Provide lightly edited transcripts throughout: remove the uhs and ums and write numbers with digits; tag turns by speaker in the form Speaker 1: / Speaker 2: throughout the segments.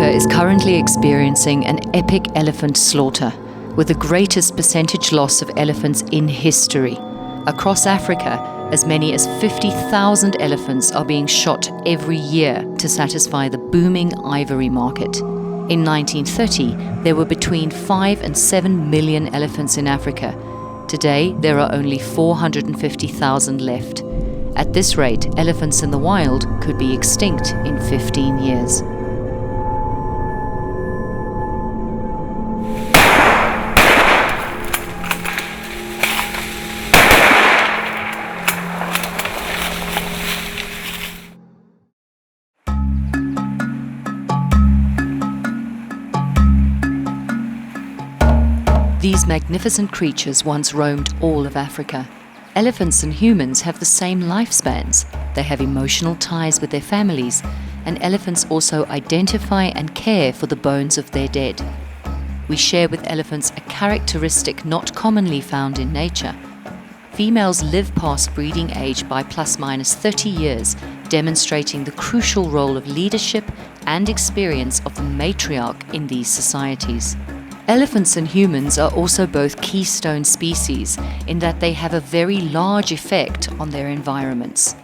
Speaker 1: is currently experiencing an epic elephant slaughter, with the greatest percentage loss of elephants in history. Across Africa, as many as 50,000 elephants are being shot every year to satisfy the booming ivory market. In 1930, there were between 5 and 7 million elephants in Africa. Today, there are only 450,000 left. At this rate, elephants in the wild could be extinct in 15 years. These magnificent creatures once roamed all of Africa. Elephants and humans have the same lifespans. They have emotional ties with their families, and elephants also identify and care for the bones of their dead. We share with elephants a characteristic not commonly found in nature. Females live past breeding age by ± 30 years, demonstrating the crucial role of leadership and experience of the matriarch in these societies. Elephants and humans are also both keystone species in that they have a very large effect on their environments.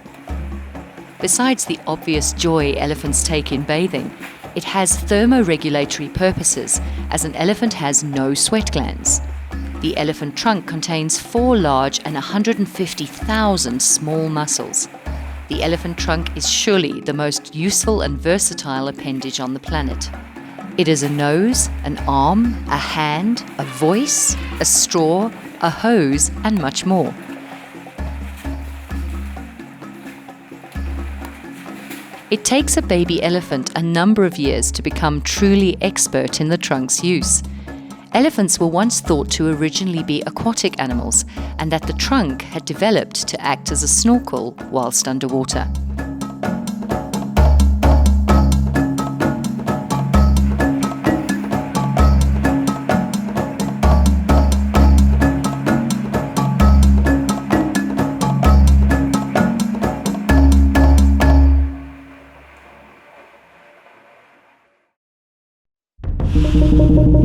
Speaker 1: Besides the obvious joy elephants take in bathing, it has thermoregulatory purposes, as an elephant has no sweat glands. The elephant trunk contains 4 large and 150,000 small muscles. The elephant trunk is surely the most useful and versatile appendage on the planet. It is a nose, an arm, a hand, a voice, a straw, a hose, and much more. It takes a baby elephant a number of years to become truly expert in the trunk's use. Elephants were once thought to originally be aquatic animals, and that the trunk had developed to act as a snorkel whilst underwater.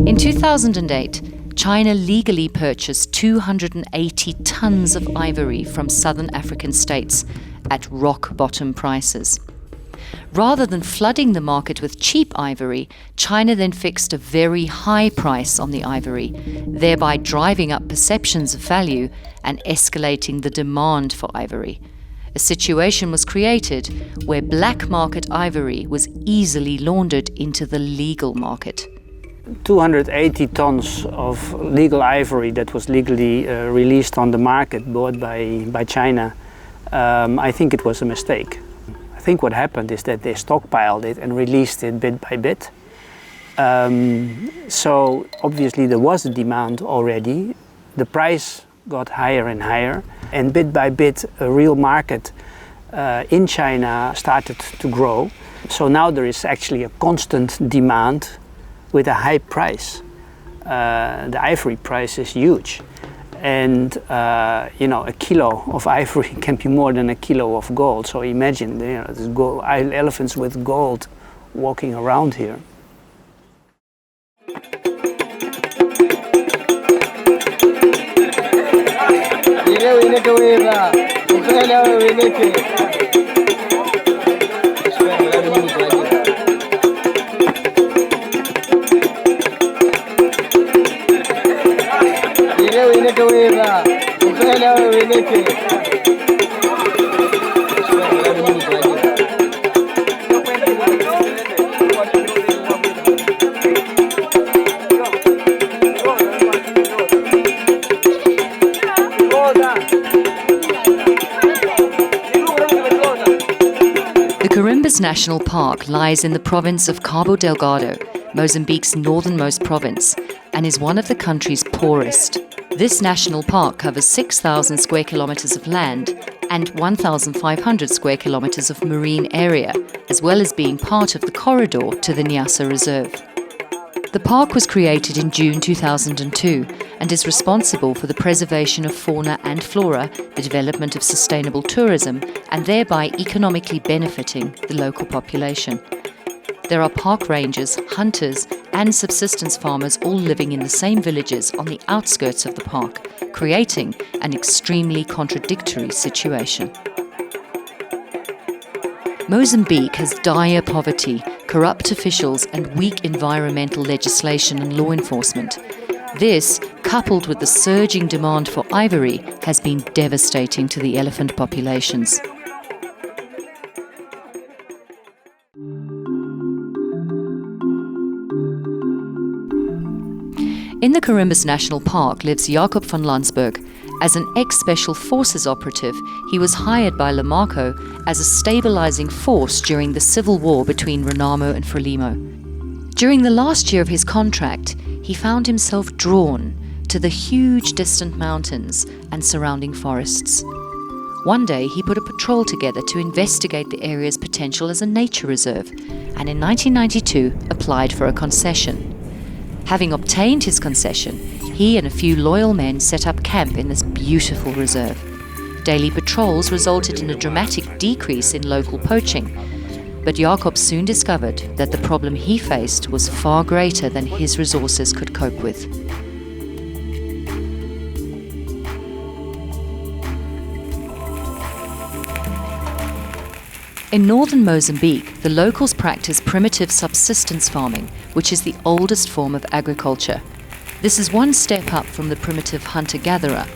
Speaker 1: In 2008, China legally purchased 280 tons of ivory from southern African states at rock-bottom prices. Rather than flooding the market with cheap ivory, China then fixed a very high price on the ivory, thereby driving up perceptions of value and escalating the demand for ivory. A situation was created where black market ivory was easily laundered into the legal market.
Speaker 2: 280 tons of legal ivory that was legally released on the market, bought by China, I think it was a mistake. I think what happened is that they stockpiled it and released it bit by bit. So obviously there was a demand already. The price got higher and higher, and bit by bit a real market in China started to grow. So now there is actually a constant demand with a high price. The ivory price is huge, and a kilo of ivory can be more than a kilo of gold. So imagine, there's elephants with gold walking around here.
Speaker 1: National Park lies in the province of Cabo Delgado, Mozambique's northernmost province, and is one of the country's poorest. This national park covers 6,000 square kilometers of land and 1,500 square kilometers of marine area, as well as being part of the corridor to the Nyasa Reserve. The park was created in June 2002 and is responsible for the preservation of fauna and flora, the development of sustainable tourism, and thereby economically benefiting the local population. There are park rangers, hunters, and subsistence farmers all living in the same villages on the outskirts of the park, creating an extremely contradictory situation. Mozambique has dire poverty, corrupt officials, and weak environmental legislation and law enforcement. This, coupled with the surging demand for ivory, has been devastating to the elephant populations. In the Carimbas National Park lives Jacob van Landsberg. As an ex-Special Forces operative, he was hired by Lamarco as a stabilizing force during the civil war between Renamo and Frelimo. During the last year of his contract, he found himself drawn to the huge distant mountains and surrounding forests. One day, he put a patrol together to investigate the area's potential as a nature reserve, and in 1992 applied for a concession. Having obtained his concession, he and a few loyal men set up camp in this beautiful reserve. Daily patrols resulted in a dramatic decrease in local poaching, but Jacob soon discovered that the problem he faced was far greater than his resources could cope with. In northern Mozambique, the locals practice primitive subsistence farming, which is the oldest form of agriculture. This is one step up from the primitive hunter-gatherer.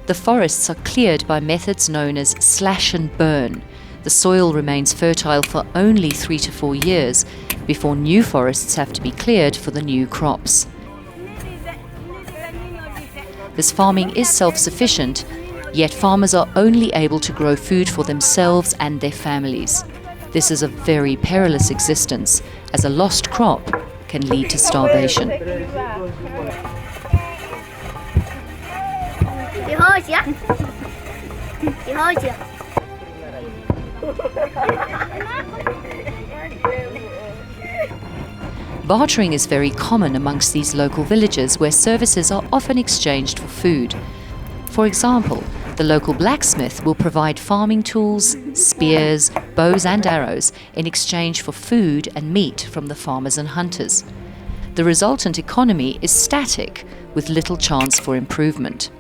Speaker 1: The forests are cleared by methods known as slash and burn. The soil remains fertile for only 3 to 4 years before new forests have to be cleared for the new crops. This farming is self-sufficient, yet farmers are only able to grow food for themselves and their families. This is a very perilous existence, as a lost crop can lead to starvation. Bartering is very common amongst these local villages, where services are often exchanged for food. For example, the local blacksmith will provide farming tools, spears, bows and arrows in exchange for food and meat from the farmers and hunters. The resultant economy is static, with little chance for improvement.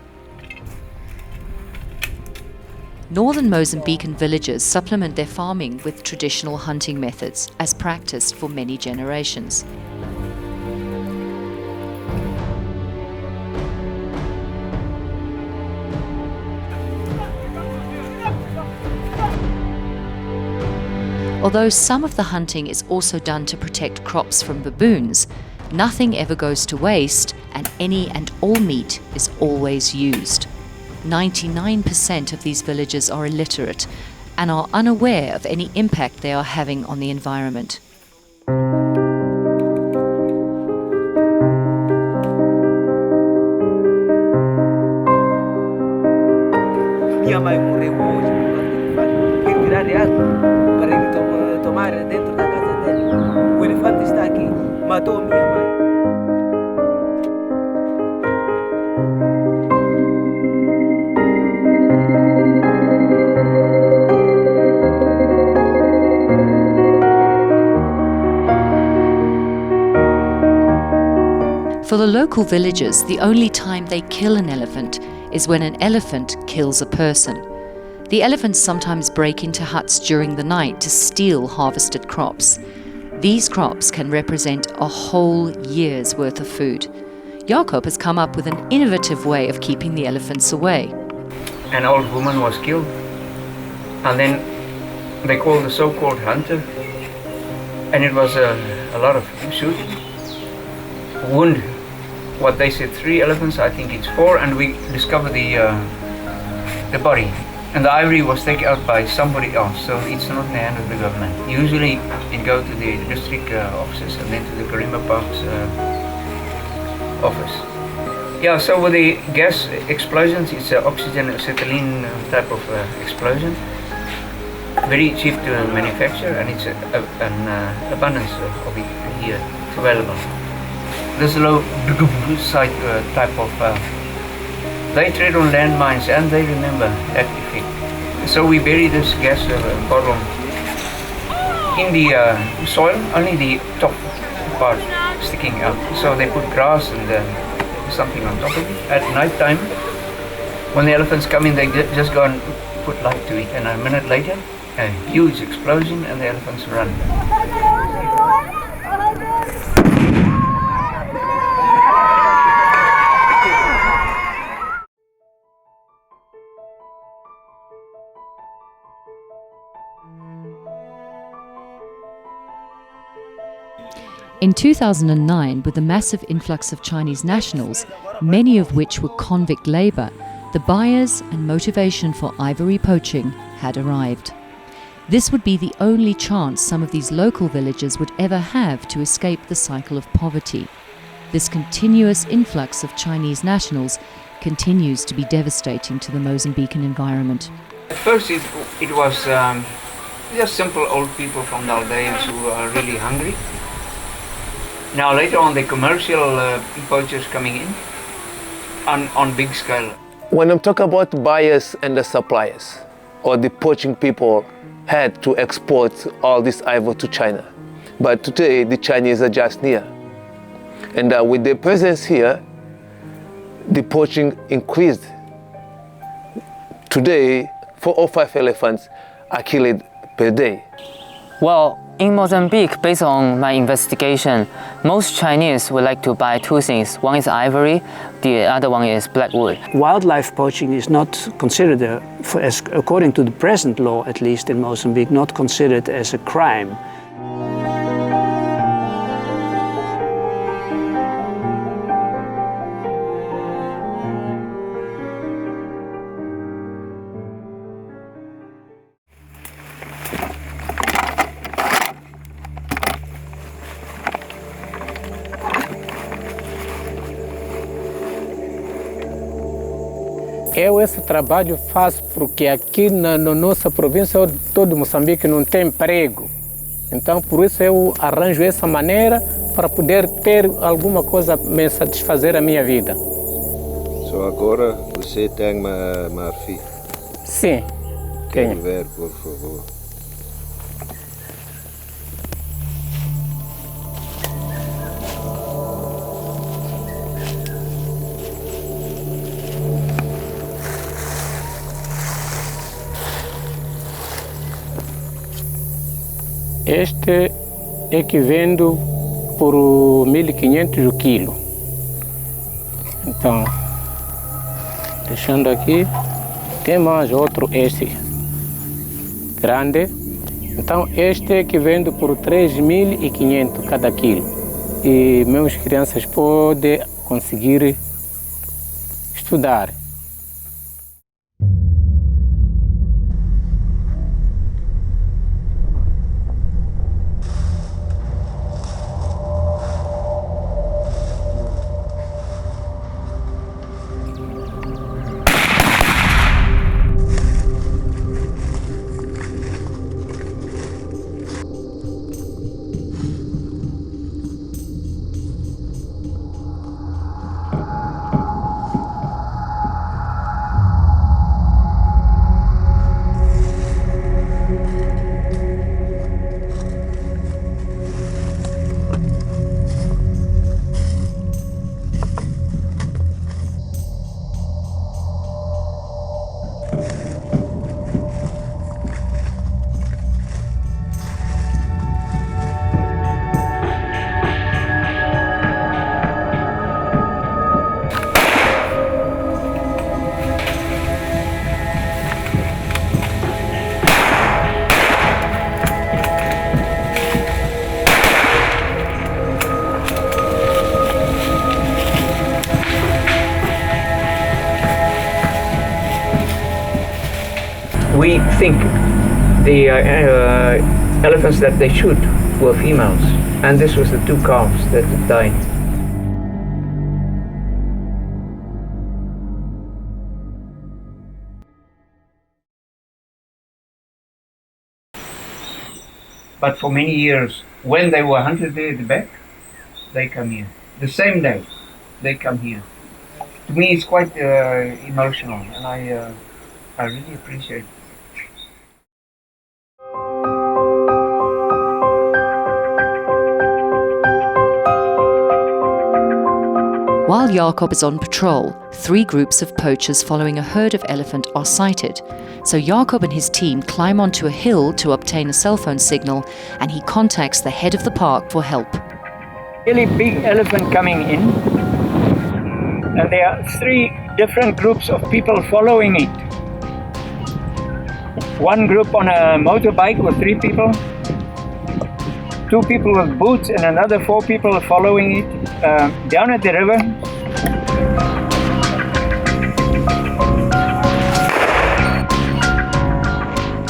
Speaker 1: Northern Mozambican villagers supplement their farming with traditional hunting methods, as practiced for many generations. Although some of the hunting is also done to protect crops from baboons, nothing ever goes to waste, and any and all meat is always used. 99% of these villagers are illiterate and are unaware of any impact they are having on the environment.
Speaker 3: Minha mãe morreu hoje por tirar de água para ele tomar dentro da casa dele. O elefante está aqui, matou minha mãe.
Speaker 1: For the local villagers, the only time they kill an elephant is when an elephant kills a person. The elephants sometimes break into huts during the night to steal harvested crops. These crops can represent a whole year's worth of food. Jacob has come up with an innovative way of keeping the elephants away.
Speaker 4: An old woman was killed, and then they called the so-called hunter, and it was a lot of shooting. Wound, what they said 3 elephants, I think it's 4, and we discovered the body. And the ivory was taken out by somebody else, so it's not in the hand of the government. Usually it goes to the district offices and then to the Karimba Park's office. Yeah, so with the gas explosions, it's an oxygen acetylene type of explosion. Very cheap to manufacture, and it's an abundance of it here. It's available. This low side type of they tread on landmines and they remember that effect. So we bury this gas bottle in the soil, only the top part sticking out. So they put grass and something on top of it. At night time, when the elephants come in, they just go and put light to it, and a minute later, a huge explosion and the elephants run.
Speaker 1: In 2009, with the massive influx of Chinese nationals, many of which were convict labour, the buyers and motivation for ivory poaching had arrived. This would be the only chance some of these local villagers would ever have to escape the cycle of poverty. This continuous influx of Chinese nationals continues to be devastating to the Mozambican environment.
Speaker 4: At first it was just simple old people from the Aldeans who are really hungry. Now later on the commercial poachers coming in on big scale.
Speaker 5: When I'm talking about buyers and the suppliers, or the poaching people had to export all this ivory to China. But today the Chinese are just near. And with their presence here, the poaching increased. Today, 4 or 5 elephants are killed per day.
Speaker 6: Well, in Mozambique, based on my investigation, most Chinese would like to buy 2 things. One is ivory, the other one is blackwood.
Speaker 2: Wildlife poaching is not considered, according to the present law at least in Mozambique, not considered as a crime.
Speaker 7: Eu esse trabalho faço porque aqui na nossa província, todo Moçambique não tem emprego. Então, por isso eu arranjo essa maneira para poder ter alguma coisa me satisfazer a minha vida.
Speaker 8: Só agora você tem uma filha?
Speaker 7: Sim, tenho.
Speaker 8: Quero ver, por favor.
Speaker 7: Este é que vendo por 1.500 o quilo. Então, deixando aqui, tem mais outro este grande. Então, este é que vendo por 3.500 cada quilo. E meus crianças podem conseguir estudar.
Speaker 4: We think the elephants that they shoot were females, and this was the 2 calves that died. But for many years, when they were hunted there at the back, they come here. The same day, they come here. To me, it's quite emotional, and I really appreciate it.
Speaker 1: While Jacob is on patrol, 3 groups of poachers following a herd of elephant are sighted. So Jacob and his team climb onto a hill to obtain a cell phone signal, and he contacts the head of the park for help.
Speaker 9: Really big elephant coming in, and there are 3 different groups of people following it. One group on a motorbike with 3 people, 2 people with boots, and another 4 people following it down at the river.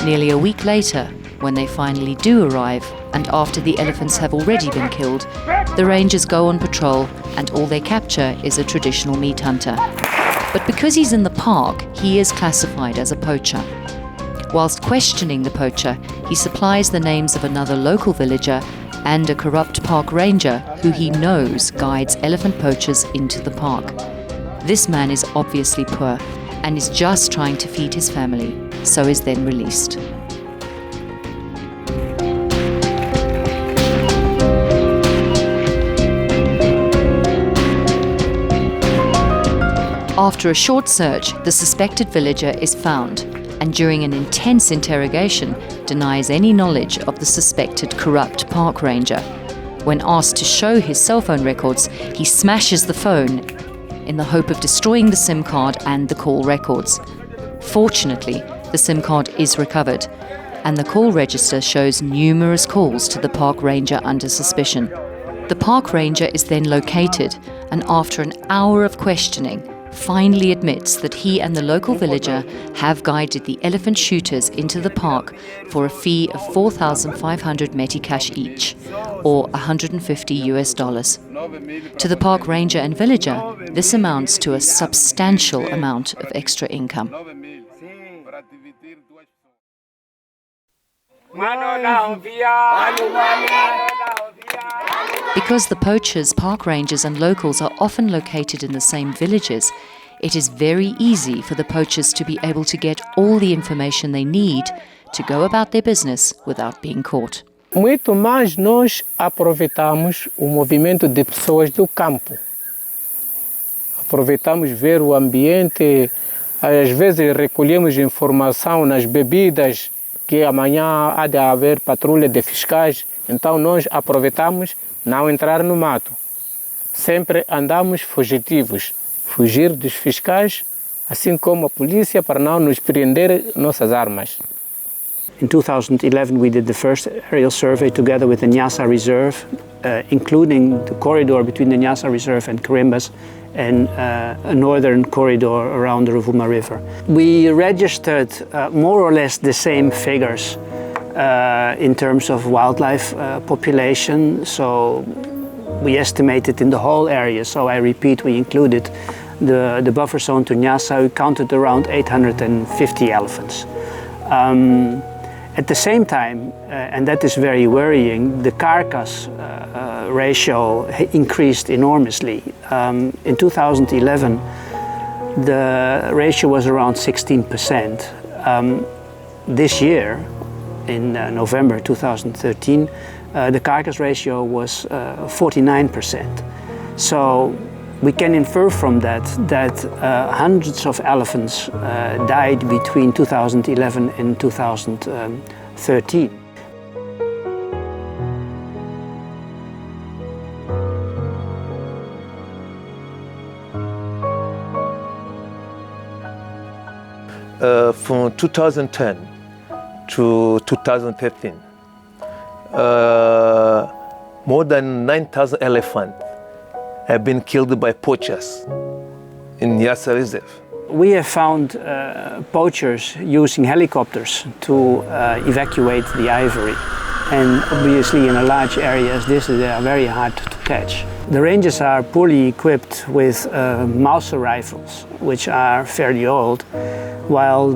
Speaker 1: Nearly a week later, when they finally do arrive, and after the elephants have already been killed, the rangers go on patrol and all they capture is a traditional meat hunter. But because he's in the park, he is classified as a poacher. Whilst questioning the poacher, he supplies the names of another local villager and a corrupt park ranger who he knows guides elephant poachers into the park. This man is obviously poor and is just trying to feed his family, so is then released. After a short search, the suspected villager is found, and during an intense interrogation, denies any knowledge of the suspected corrupt park ranger. When asked to show his cell phone records, he smashes the phone in the hope of destroying the SIM card and the call records. Fortunately, the SIM card is recovered, and the call register shows numerous calls to the park ranger under suspicion. The park ranger is then located, and after an hour of questioning, finally admits that he and the local villager have guided the elephant shooters into the park for a fee of 4,500 meticash each, or $150. To the park ranger and villager, this amounts to a substantial amount of extra income. Because the poachers, park rangers and locals are often located in the same villages, it is very easy for the poachers to be able to get all the information they need to go about their business without being caught.
Speaker 7: Muito mais nós aproveitamos o movimento de pessoas do campo. Aproveitamos ver o ambiente, às vezes recolhemos informação nas bebidas, que amanhã há de haver patrulha de fiscais, então nós aproveitamos não entrar no mato. Sempre andamos fugitivos, fugir dos fiscais, assim como a polícia, para não nos prender nossas armas.
Speaker 2: In 2011 we did the first aerial survey together with the Nyasa Reserve, including the corridor between the Nyasa Reserve and Karimbas and a northern corridor around the Rovuma River. We registered more or less the same figures in terms of wildlife population, so we estimated in the whole area, so I repeat, we included the buffer zone to Nyasa, we counted around 850 elephants. At the same time, and that is very worrying, the carcass ratio increased enormously. In 2011, the ratio was around 16%. This year, in November 2013, the carcass ratio was 49%. So we can infer from that hundreds of elephants died between 2011 and 2013.
Speaker 5: From 2010 to 2015, more than 9,000 elephants have been killed by poachers in Nyasa Reserve.
Speaker 2: We have found poachers using helicopters to evacuate the ivory, and obviously in a large area as this, they are very hard to catch. The rangers are poorly equipped with Mauser rifles, which are fairly old, while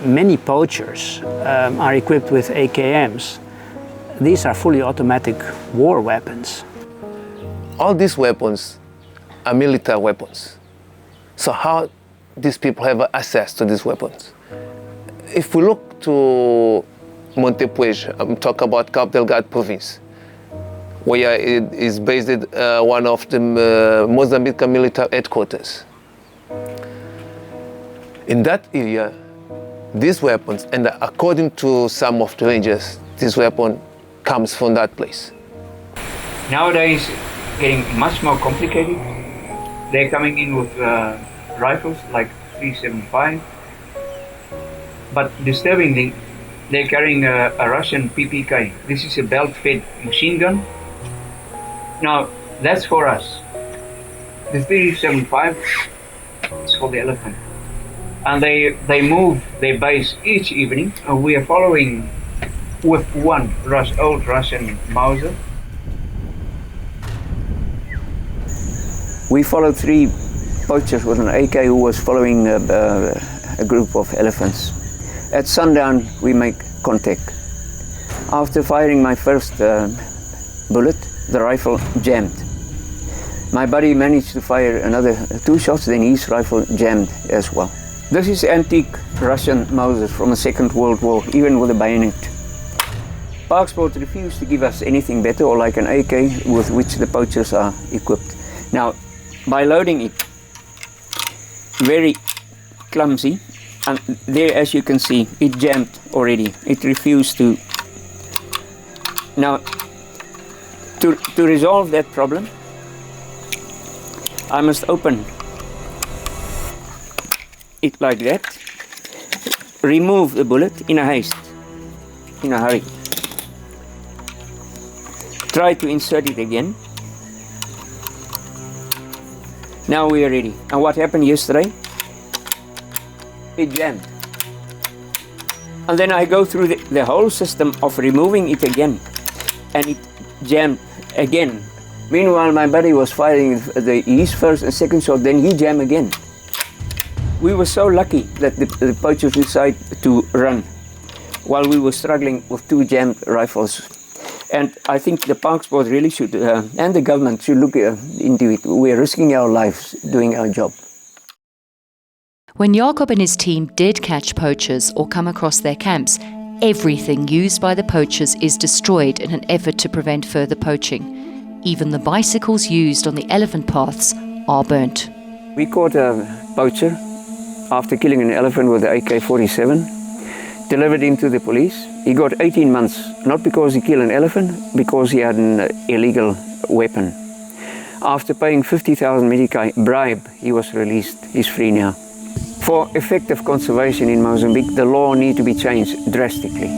Speaker 2: many poachers are equipped with AKMs. These are fully automatic war weapons.
Speaker 5: All these weapons are military weapons. So how these people have access to these weapons? If we look to Montepuez, I'm talking about Cabo Delgado province, where it is based one of the Mozambique military headquarters. In that area, these weapons, and according to some of the rangers, this weapon comes from that place.
Speaker 9: Nowadays, getting much more complicated. They're coming in with rifles like 375, but disturbingly, they're carrying a Russian PPK. This is a belt-fed machine gun. Now, that's for us. The 375 is for the elephant. And they move their base each evening, and we are following with one old Russian Mauser.
Speaker 10: We followed 3 poachers with an AK who was following a group of elephants. At sundown, we make contact. After firing my first bullet, the rifle jammed. My buddy managed to fire another 2 shots, then his rifle jammed as well. This is antique Russian Mausers from the Second World War, even with a bayonet. Parksport refused to give us anything better, or like an AK with which the poachers are equipped. Now, by loading it, very clumsy, and there, as you can see, it jammed already. It refused to. Now, to resolve that problem, I must open it like that, remove the bullet in a haste, in a hurry. Try to insert it again. Now we are ready. And what happened yesterday? It jammed. And then I go through the whole system of removing it again, and it jammed again. Meanwhile, my buddy was firing his first and second shot, then he jammed again. We were so lucky that the poachers decided to run while we were struggling with 2 jammed rifles. And I think the Parksport really should, and the government should look into it. We're risking our lives doing our job.
Speaker 1: When Jacob and his team did catch poachers or come across their camps, everything used by the poachers is destroyed in an effort to prevent further poaching. Even the bicycles used on the elephant paths are burnt.
Speaker 10: We caught a poacher after killing an elephant with the AK-47, delivered him to the police. He got 18 months, not because he killed an elephant, because he had an illegal weapon. After paying 50,000 medici bribe, he was released. He's free now. For effective conservation in Mozambique, the law needs to be changed drastically.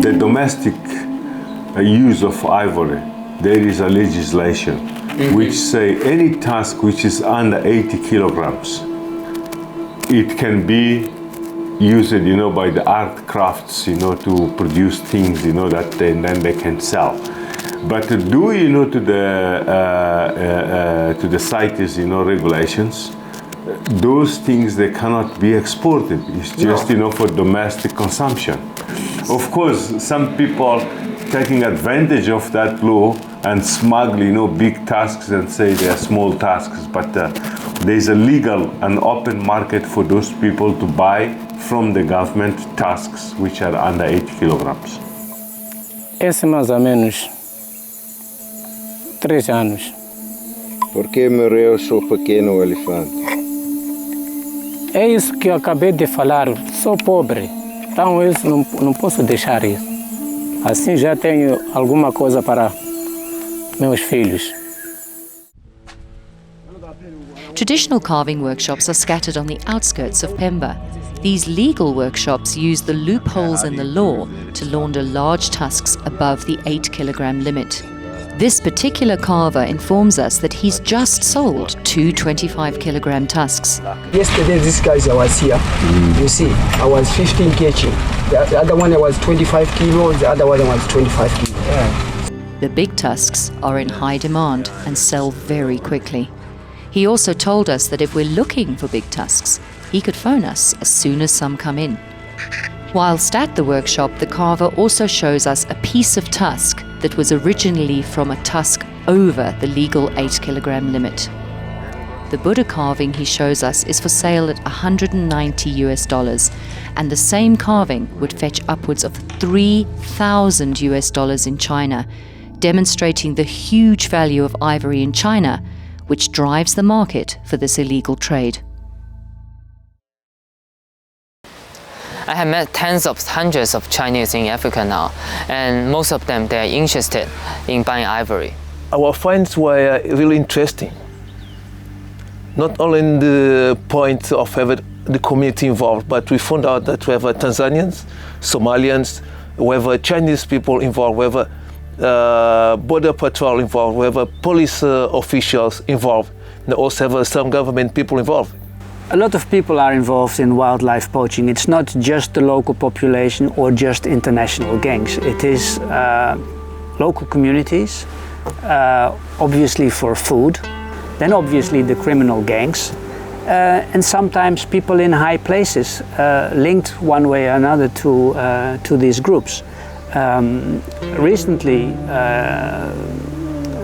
Speaker 11: The domestic use of ivory, there is a legislation which say any tusk which is under 80 kilograms, it can be used, by the art crafts, to produce things, that then they can sell. But due, to the CITES, regulations, those things, they cannot be exported. It's just, for domestic consumption. Of course, some people taking advantage of that law and smuggle, big tusks and say they are small tusks, but there's a legal and open market for those people to buy from the government tusks which are under 80 kilograms.
Speaker 7: Esse mais ou menos 3 anos.
Speaker 8: Por que morreu só pequeno elefante?
Speaker 7: É isso que eu acabei de falar, sou pobre, então eu não posso deixar isso. Assim já tenho alguma coisa para meus filhos.
Speaker 1: Traditional carving workshops are scattered on the outskirts of Pemba. These legal workshops use the loopholes in the law to launder large tusks above the 8-kilogram limit. This particular carver informs us that he's just sold 2 25-kilogram tusks.
Speaker 3: Yesterday, these guys I was here. You see, I was 15 kg. The other one I was 25 kilos, the other one I was 25 kilos. Yeah.
Speaker 1: The big tusks are in high demand and sell very quickly. He also told us that if we're looking for big tusks, he could phone us as soon as some come in. Whilst at the workshop, the carver also shows us a piece of tusk that was originally from a tusk over the legal 8-kilogram limit. The Buddha carving he shows us is for sale at $190, and the same carving would fetch upwards of $3,000 in China, demonstrating the huge value of ivory in China, which drives the market for this illegal trade.
Speaker 6: I have met hundreds of Chinese in Africa now, and most of them, they are interested in buying ivory.
Speaker 5: Our finds were really interesting. Not only in the point of having the community involved, but we found out that we have Tanzanians, Somalians, we have Chinese people involved, we have border patrol involved, we have police officials involved, and also have some government people involved.
Speaker 2: A lot of people are involved in wildlife poaching. It's not just the local population or just international gangs. It is local communities, obviously for food, then obviously the criminal gangs, and sometimes people in high places linked one way or another to these groups. Recently,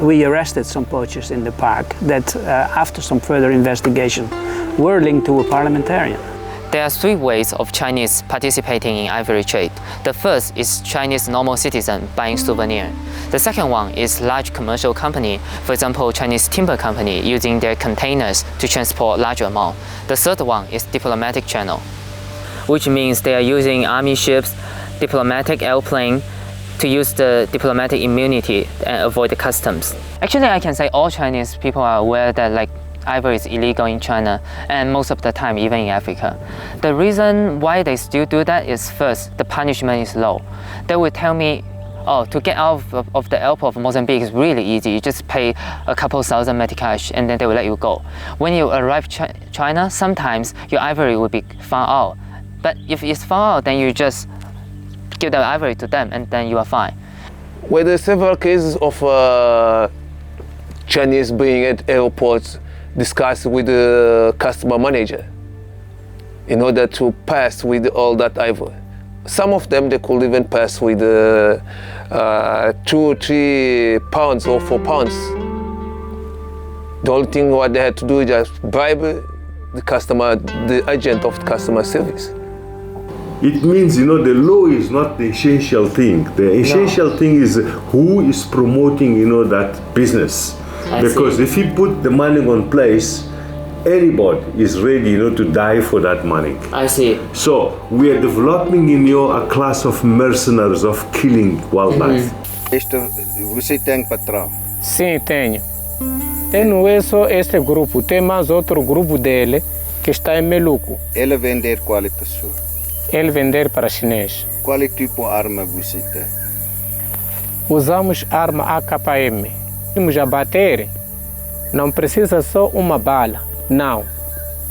Speaker 2: we arrested some poachers in the park that, after some further investigation, were linked to a parliamentarian.
Speaker 6: There are three ways of Chinese participating in ivory trade. The first is Chinese normal citizen buying souvenir. The second one is large commercial company, for example, Chinese timber company using their containers to transport larger amount. The third one is diplomatic channel, which means they are using army ships, diplomatic airplane to use the diplomatic immunity and avoid the customs. Actually, I can say all Chinese people are aware that ivory is illegal in China, and most of the time even in Africa. The reason why they still do that is, first, the punishment is low. They will tell me, oh, to get out of the airport of Mozambique is really easy. You just pay a couple thousand meticash and then they will let you go. When you arrive China, sometimes your ivory will be found out. But if it's found out, then you just give the ivory to them and then you are fine.
Speaker 5: Well, there are several cases of Chinese being at airports discuss with the customer manager in order to pass with all that ivory. Some of them, they could even pass with 2 or 3 pounds or 4 pounds. The only thing what they had to do is just bribe the customer, the agent of the customer service.
Speaker 11: It means, the law is not the essential thing. The essential thing is who is promoting, that business. Because if you put the money on place, anybody is ready, to die for that money.
Speaker 6: I see.
Speaker 11: So we are developing a class of mercenaries of killing wildlife.
Speaker 8: Você tem patrão?
Speaker 7: Sim, tenho. Tem não é só este grupo, tem mais outro grupo dele que está em Meluco.
Speaker 8: Ele vender qual pessoa?
Speaker 7: Ele vender para chinês.
Speaker 8: Qual tipo de arma você tem?
Speaker 7: Usamos arma AKM. Vamos a bater, não precisa só uma bala, não.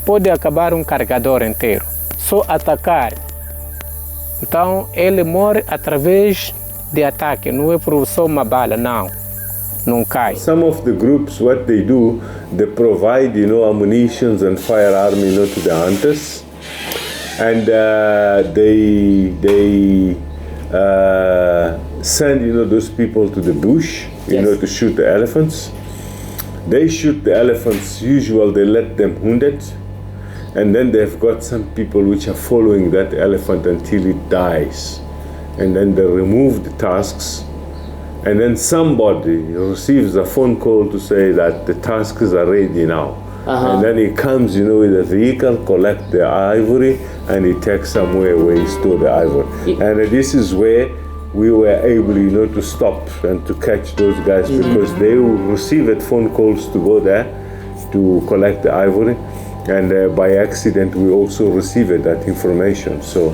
Speaker 7: Pode acabar um carregador inteiro, só atacar. Então ele morre através de ataque, não é por só uma bala, não cai.
Speaker 11: Some of the groups, what they do, they provide, ammunition and firearm, to the hunters, and they send, those people to the bush. To shoot the elephants. They shoot the elephants, usually they let them wounded, and then they've got some people which are following that elephant until it dies. And then they remove the tusks, and then somebody receives a phone call to say that the tusks are ready now. And then he comes, with a vehicle, collect the ivory, and he takes somewhere where he store the ivory. And this is where we were able, to stop and to catch those guys because they received phone calls to go there to collect the ivory, and by accident we also received that information. So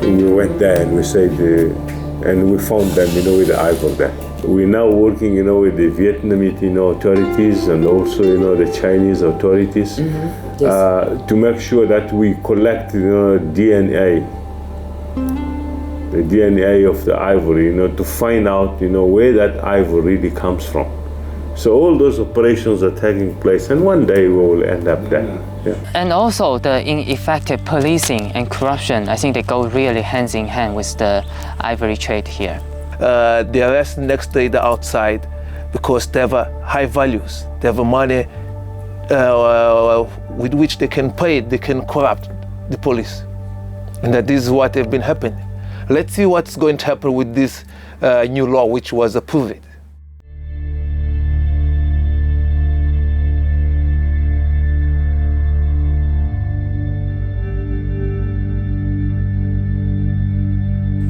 Speaker 11: we went there and we said, and we found them, with the ivory there. We're now working, with the Vietnamese, authorities and also, the Chinese authorities to make sure that we collect, DNA. The DNA of the ivory, to find out, where that ivory really comes from. So all those operations are taking place, and one day we will end up there. Yeah.
Speaker 6: And also the ineffective policing and corruption, I think they go really hands in hand with the ivory trade here.
Speaker 5: They arrest next day the outside because they have high values. They have money with which they can pay, they can corrupt the police. And that this is what has been happening. Let's see what's going to happen with this new law which was approved.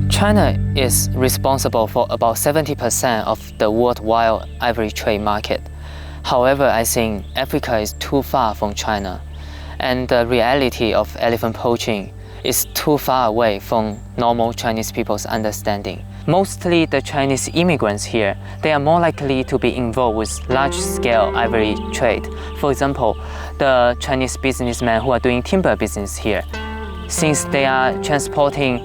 Speaker 6: China is responsible for about 70% of the worldwide ivory trade market. However, I think Africa is too far from China, and the reality of elephant poaching is too far away from normal Chinese people's understanding. Mostly the Chinese immigrants here, they are more likely to be involved with large-scale ivory trade. For example, the Chinese businessmen who are doing timber business here, since they are transporting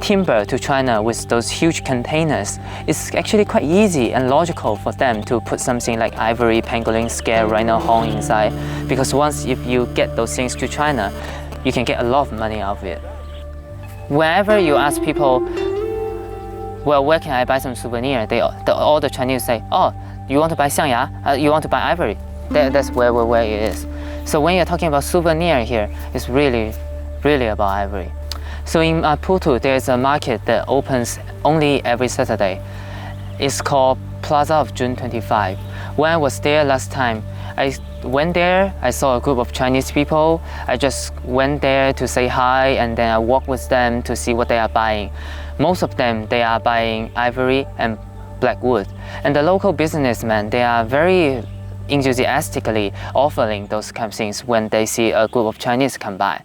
Speaker 6: timber to China with those huge containers, it's actually quite easy and logical for them to put something like ivory, pangolin, scale, rhino horn inside, because once if you get those things to China, you can get a lot of money out of it. Whenever you ask people, well, where can I buy some souvenir? All the Chinese say, oh, you want to buy xiangya? You want to buy ivory? That's where it is. So when you're talking about souvenir here, it's really about ivory. So in Maputo, there's a market that opens only every Saturday. It's called Plaza of June 25. When I was there last time, I went there, I saw a group of Chinese people. I just went there to say hi, and then I walked with them to see what they are buying. Most of them, they are buying ivory and black wood. And the local businessmen, they are very enthusiastically offering those kind of things when they see a group of Chinese come by.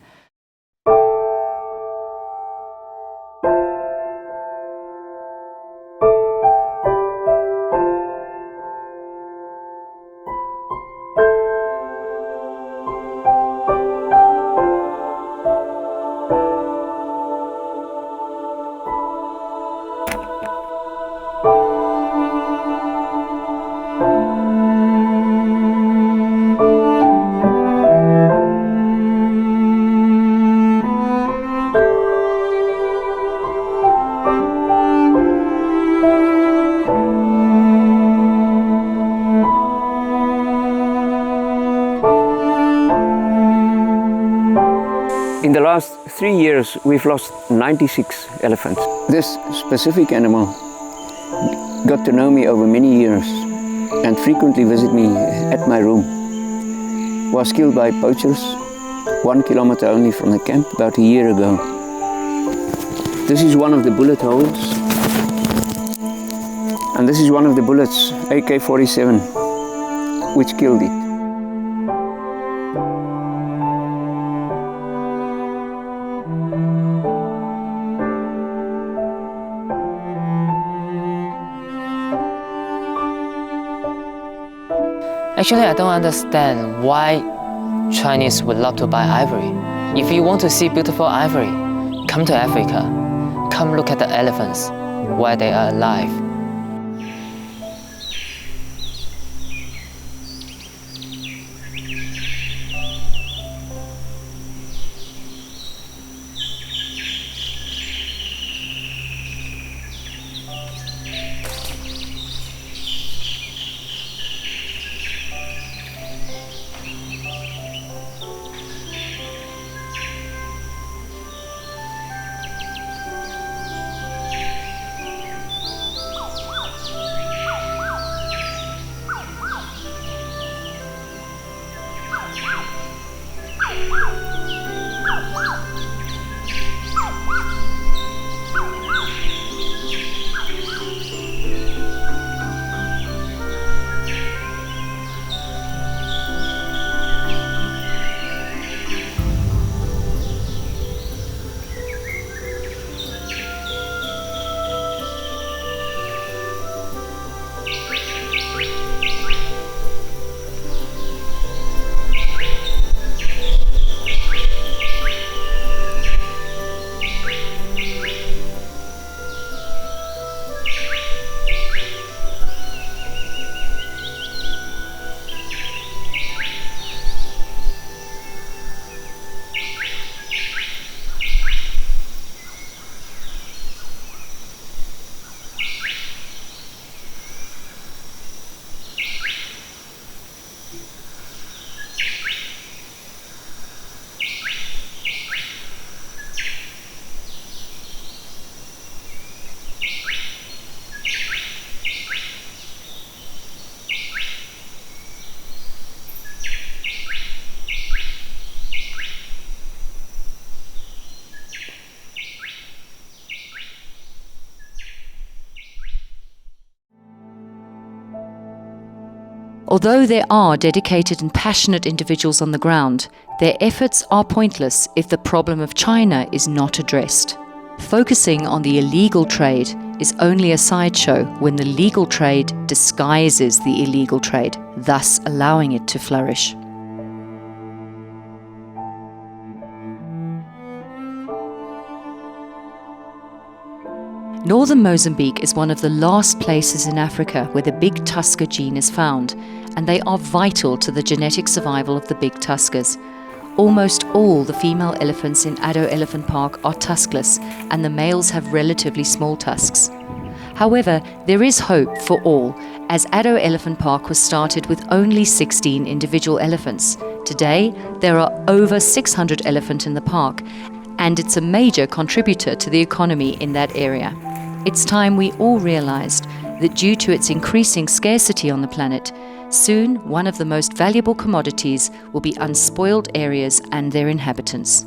Speaker 10: In the last 3 years, we've lost 96 elephants. This specific animal got to know me over many years and frequently visit me at my room. Was killed by poachers 1 kilometer only from the camp about a year ago. This is one of the bullet holes, and this is one of the bullets, AK-47, which killed it.
Speaker 6: Actually, I don't understand why Chinese would love to buy ivory. If you want to see beautiful ivory, come to Africa. Come look at the elephants while they are alive.
Speaker 1: Although there are dedicated and passionate individuals on the ground, their efforts are pointless if the problem of China is not addressed. Focusing on the illegal trade is only a sideshow when the legal trade disguises the illegal trade, thus allowing it to flourish. Northern Mozambique is one of the last places in Africa where the big tusker gene is found, and they are vital to the genetic survival of the big tuskers. Almost all the female elephants in ADDO Elephant Park are tuskless, and the males have relatively small tusks. However, there is hope for all, as ADDO Elephant Park was started with only 16 individual elephants. Today, there are over 600 elephants in the park, and it's a major contributor to the economy in that area. It's time we all realized that due to its increasing scarcity on the planet, soon one of the most valuable commodities will be unspoiled areas and their inhabitants.